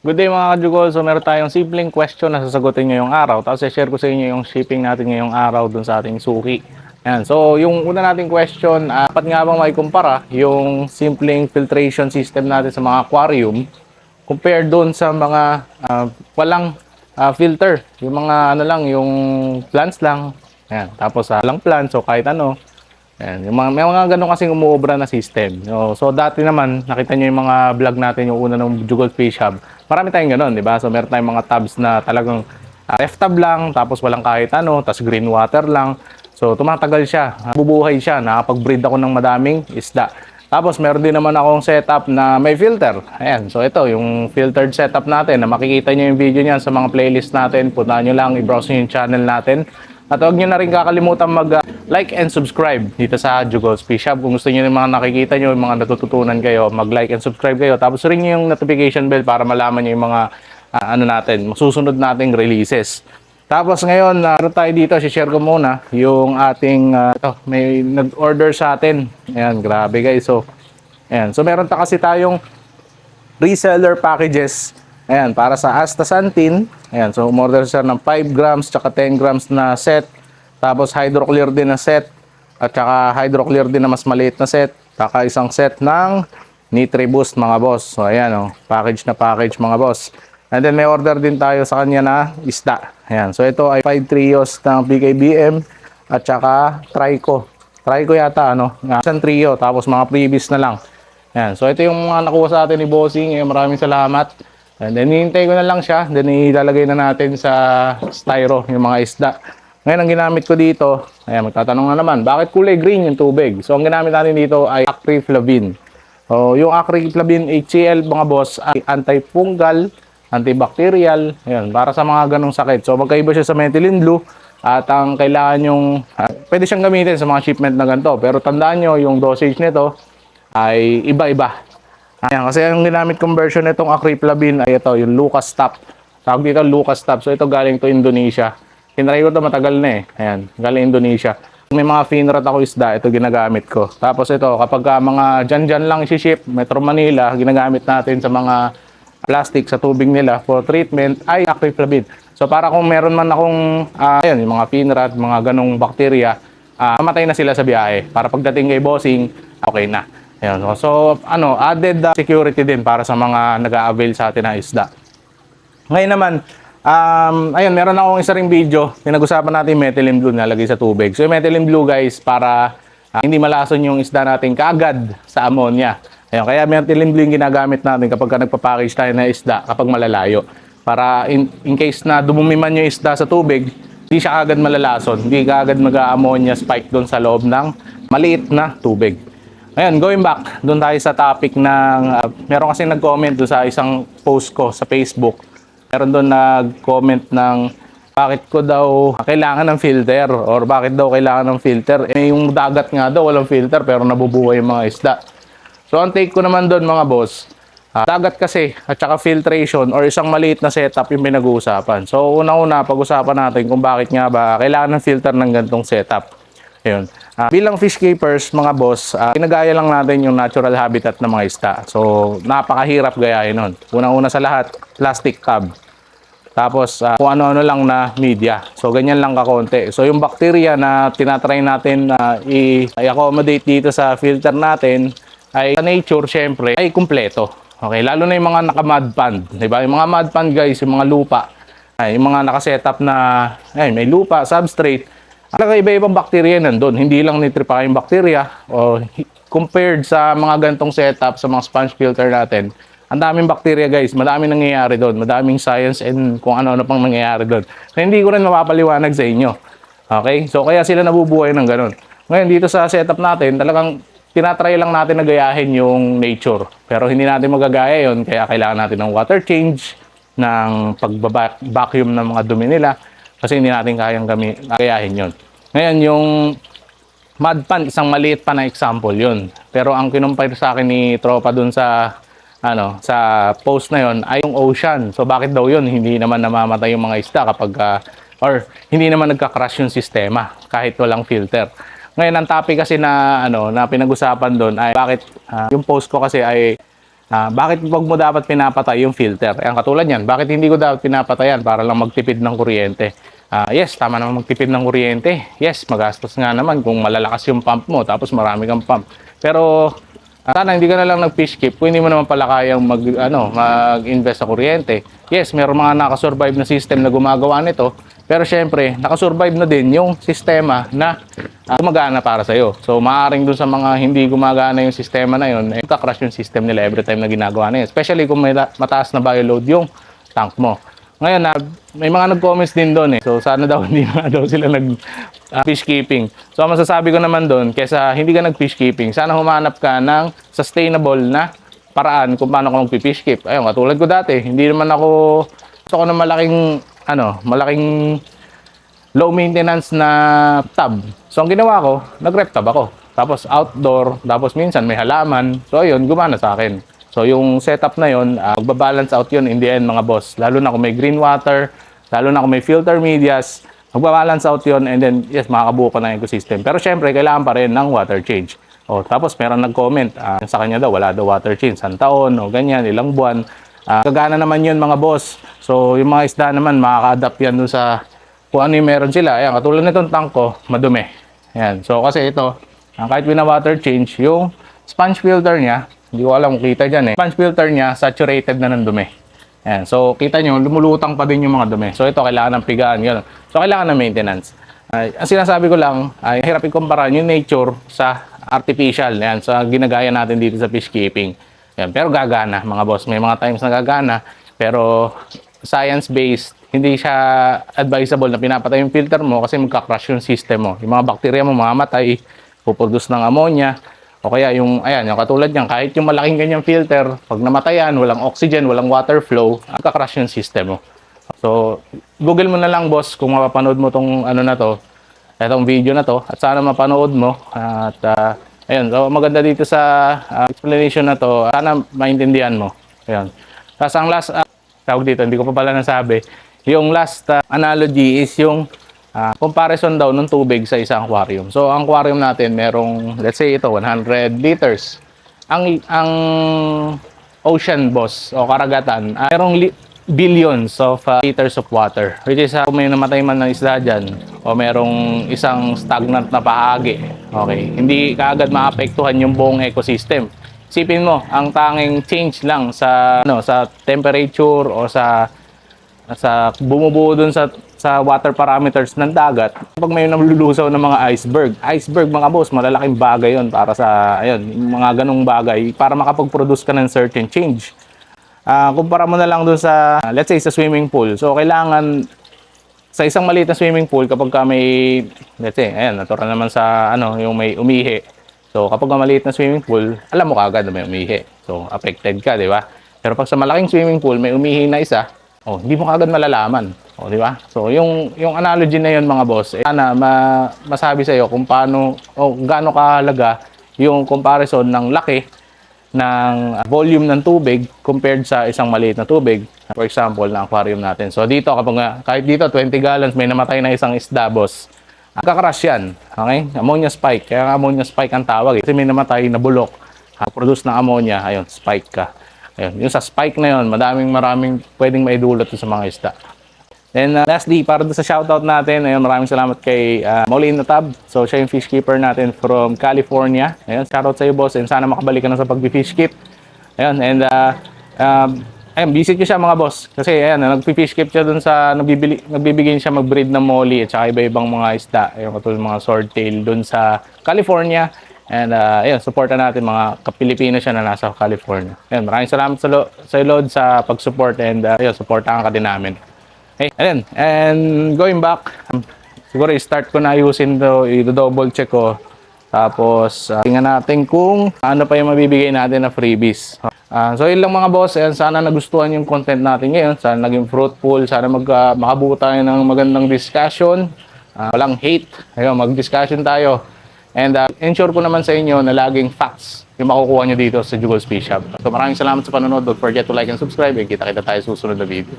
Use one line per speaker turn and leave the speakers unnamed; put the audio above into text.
Good day mga kajugol. So meron tayong simpleng question na sasagutin ngayong araw. Tapos i-share ko sa inyo yung shipping natin ngayong araw dun sa ating suki. Ayan. So yung una nating question, dapat nga bang maikumpara yung simpleng filtration system natin sa mga aquarium compared dun sa mga walang filter. Yung mga ano lang, yung plants lang. Ayan. Tapos walang plants, so kahit ano. Ayan, may mga ganun kasing umuobra na system. So dati naman, nakita nyo yung mga vlog natin, yung una ng Jugol Fish Hub. Marami tayong ganun, di ba? So meron tayong mga tabs na talagang ref tab lang, tapos walang kahit ano, tapos green water lang. So tumatagal siya, bubuhay siya, nakapag-breed ako ng madaming isda. Tapos meron din naman akong setup na may filter. Ayan, so ito yung filtered setup natin na makikita nyo yung video niyan sa mga playlist natin. Puntahan nyo lang, i-browse nyo yung channel natin. At huwag nyo na rin kakalimutan mag-like and subscribe dito sa Jugol's Fish Hub. Kung gusto nyo yung mga nakikita nyo, yung mga natututunan kayo, mag-like and subscribe kayo. Tapos ring nyo yung notification bell para malaman nyo yung mga ano natin, masusunod nating releases. Tapos ngayon, meron tayo dito, share ko muna yung ating, may nag-order sa atin. Ayan, grabe guys. So, ayan. So meron kasi tayong reseller packages. Ayan, para sa astaxanthin. Ayan, so umorder siya ng 5 grams tsaka 10 grams na set. Tapos hydroclear din na set. At tsaka hydroclear din na mas maliit na set. Tsaka isang set ng Nitriboost mga boss. So ayan package na package mga boss. And then may order din tayo sa kanya na isda. Ayan, so ito ay 5 trios ng PKBM at tsaka Trico. Trico yata isang trio tapos mga previous na lang. Ayan, so ito yung mga nakuha sa atin ni Bossing. Maraming salamat. And then hinihintay ko na lang siya. Then ilalagay na natin sa styro yung mga isda. Ngayon ang ginamit ko dito, ayan, magtatanong na naman, bakit kulay green yung tubig? So ang ginamit natin dito ay Acriflavin. So yung Acriflavin HCl mga boss ay antifungal, antibacterial, ayan, para sa mga ganong sakit. So magkaiba siya sa methylene blue at ang kailangan yung, pwede siyang gamitin sa mga shipment na ganito. Pero tandaan nyo yung dosage nito ay iba-iba. Ayan, kasi yung ginamit conversion nitong Acriflavin ay ito, yung Lucas Top. Tawag dito Lucas Top. So ito galing to Indonesia. Tinry ko ito matagal na eh. Ayan, galing Indonesia. May mga finrod ako isda, ito ginagamit ko. Tapos ito, kapag mga dyan lang isi-ship, Metro Manila, ginagamit natin sa mga plastic sa tubig nila for treatment ay Acriflavin. So para kung meron man akong, ayun, yung mga finrod, mga ganong bakterya, mamatay na sila sa biyahe. Para pagdating kay Bossing, okay na. Ayan, so added security din para sa mga nag-a-avail sa atin na isda. Ngayon naman, ayun, meron akong isa ring video, pinag-usapan natin methylene blue na lagay sa tubig. So yung methylene blue guys, para hindi malason yung isda natin kaagad sa ammonia. Ayun, kaya methylene blue yung ginagamit natin kapag nagpapackage tayo na isda kapag malalayo. Para in case na dumumi man yung isda sa tubig, hindi siya agad malalason, hindi kaagad mag-ammonia spike doon sa loob ng maliit na tubig. Ngayon, going back, doon tayo sa topic ng, meron kasi nag-comment doon sa isang post ko sa Facebook. Meron doon nag-comment ng bakit ko daw kailangan ng filter or bakit daw kailangan ng filter. Yung dagat nga daw, walang filter pero nabubuhay yung mga isda. So, ang take ko naman doon mga boss, dagat kasi at saka filtration or isang maliit na setup yung pinag-uusapan. So, una-una, pag-usapan natin kung bakit nga ba kailangan ng filter ng ganitong setup. Ayun. Bilang fish keepers, mga boss, ginagaya lang natin yung natural habitat ng mga isda. So, napakahirap gayahin nun. Una-una sa lahat, plastic tub. Tapos, kung ano-ano lang na media. So, ganyan lang kakonti. So, yung bacteria na tinatry natin na i-accommodate dito sa filter natin, ay sa nature, syempre, ay kumpleto. Okay, lalo na yung mga naka-mud pond. Diba? Yung mga mud pond, guys, yung mga lupa. Yung mga nakasetup na, may lupa, substrate. Talaga iba-ibang bakterya nandun. Hindi lang nitrifying bacteria o compared sa mga gantong setup sa mga sponge filter natin. Ang daming bakterya guys, madaming nangyayari doon, madaming science and kung ano-ano pang nangyayari doon. So hindi ko rin mapapaliwanag sa inyo. Okay? So kaya sila nabubuhay ng ganun. Ngayon dito sa setup natin, talagang tinatry lang natin na gayahin yung nature. Pero hindi natin magagaya yon, kaya kailangan natin ng water change, ng pag-vacuum ng mga dumi nila. Kasi hindi natin kayang gayahin yun. Ngayon, yung mud pond, isang maliit pa na example yun. Pero ang kinumpire sa akin ni Tropa dun sa, sa post na yun ay yung ocean. So bakit daw yun? Hindi naman namamatay yung mga isda kapag, or hindi naman nagka-crash yung sistema kahit walang filter. Ngayon, ang topic kasi na, na pinag-usapan doon ay bakit yung post ko kasi ay Bakit wag mo dapat pinapatay yung filter? Ayan, katulad yan. Bakit hindi ko dapat pinapatayan? Para lang magtipid ng kuryente. Yes, tama naman magtipid ng kuryente. Yes, magastos nga naman kung malalakas yung pump mo tapos marami kang pump. Pero sana hindi ka na lang nag-fish keep kung hindi mo naman pala kayang mag-invest sa kuryente. Yes, meron mga nakasurvive na system na gumagawa nito. Pero syempre, nakasurvive na din yung sistema na gumagana para sa'yo. So, maaaring dun sa mga hindi gumagana yung sistema na yun, magka-crash yung system nila every time na ginagawa na yun. Especially kung may mataas na bioload yung tank mo. Ngayon, may mga nag-comments din doon eh. So, sana daw hindi na daw sila nag-fish keeping. So, masasabi ko naman doon, kesa hindi ka nag-fish keeping, sana humanap ka ng sustainable na paraan kung paano ka mag-fish keep. Ayun, katulad ko dati, hindi naman ako gusto ko ng malaking low maintenance na tub. So, ang ginawa ko, nag-rep tub ako. Tapos outdoor, tapos minsan may halaman. So, ayun, gumana sa akin. So, yung setup na yun, magbabalance out yun in the end, mga boss. Lalo na kung may green water, lalo na kung may filter medias, magbabalance out yun, and then, yes, makakabuo ka ng ecosystem. Pero, syempre, kailangan pa rin ng water change. O, tapos, meron nag-comment, sa kanya daw, wala daw water change, isang taon, o ganyan, ilang buwan. Gagana naman yun, mga boss. So, yung mga isda naman, makaka-adapt yan dun sa kung ano yung meron sila. Ayan, katulad nitong tank ko, madumi. Ayan, so, kasi ito, kahit wina-water change, yung sponge filter niya, hindi ko alam kung kita dyan eh. Sponge filter niya, saturated na ng dumi. Ayan, so, kita nyo, lumulutang pa din yung mga dumi. So, ito, kailangan ng pigaan. Yun. So, kailangan ng maintenance. Ang sinasabi ko lang, ay hirap ikumpara yung nature sa artificial. Ayan, sa ginagaya natin dito sa fish keeping. Ayan, pero gagana, mga boss. May mga times na gagana, pero science-based, hindi siya advisable na pinapatay yung filter mo kasi magka-crash yung system mo. Yung mga bakterya mo mamamatay, puproduce ng ammonia, o kaya yung, ayan, yung katulad niyan, kahit yung malaking ganyang filter, pag namatayan, walang oxygen, walang water flow, magka-crash yung system mo. So, Google mo na lang, boss, kung mapapanood mo tong ano na to, itong video na to, at sana mapanood mo. At, ayun, so maganda dito sa explanation na to, sana maintindihan mo. Ayun. Tapos ang last, tawag dito, hindi ko pa pala nasabi, yung last analogy is yung comparison daw ng tubig sa isang aquarium. So, ang aquarium natin, merong, let's say ito, 100 liters. Ang ocean, boss, o karagatan, merong billions of liters of water. Which is, kung may namatay man ng isda dyan, o merong isang stagnant na bahagi, okay, hindi kaagad maapektuhan yung buong ecosystem. Isipin mo, ang tanging change lang sa sa temperature o sa bumubuo dun sa water parameters ng dagat. Pag may nalulusaw ng mga iceberg, mga boss, malalaking bagay yon para sa mga ganong bagay para makapag-produce ka ng certain change. Kumpara mo na lang dun sa, let's say, sa swimming pool. So, kailangan sa isang maliit na swimming pool, kapag ka may, let's say, ayan, natural naman sa, yung may umihi. So, kapag maliit na swimming pool, alam mo kaagad na may umihi. So, affected ka, di ba? Pero pag sa malaking swimming pool, may umihi na isa, hindi mo kaagad malalaman. Di ba? So, yung analogy na yun, mga boss, sana masabi sa'yo kung paano, gaano kahalaga yung comparison ng laki ng volume ng tubig compared sa isang maliit na tubig. For example, na aquarium natin. So, dito, kahit dito, 20 gallons, may namatay na isang isda, boss. Magkakrush yan. Okay? Ammonia spike. Kaya nga ammonia spike ang tawag. Kasi may namatay na bulok. Produce ng ammonia. Ayun, spike ka. Ayun. Yung sa spike na yun, maraming pwedeng maidulot sa mga isda. Then lastly, para sa shoutout natin, ayun, maraming salamat kay Maulin Natab. So, siya yung fish keeper natin from California. Ayun, shoutout sa iyo, boss. And sana makabalik ka na sa pag-fish keep. Ayun, and visit ko siya, mga boss. Kasi ayan, nag-fish keep siya dun sa, nagbibigay siya mag-breed ng molly at saka iba-ibang mga isda. Ayun, katulad mga swordtail dun sa California. And ayun, supportan natin mga kapilipino siya na nasa California. Ayun, maraming salamat sa Lord sa pag-support and ayun, supportahan ka din namin. Okay, ayun, and going back, siguro i-start ko na ayusin to, i-double check ko. Tapos, tingnan natin kung ano pa yung mabibigay natin na freebies. So, yun lang, mga boss. Ayan, sana nagustuhan yung content natin ngayon. Sana naging fruitful. Sana makabuo tayo ng magandang discussion. Walang hate. Ayun, mag-discussion tayo. And ensure ko naman sa inyo na laging facts yung makukuha nyo dito sa Jugols Fish Shop. So, maraming salamat sa panonood. Don't forget to like and subscribe. And kita-kita tayo susunod na video.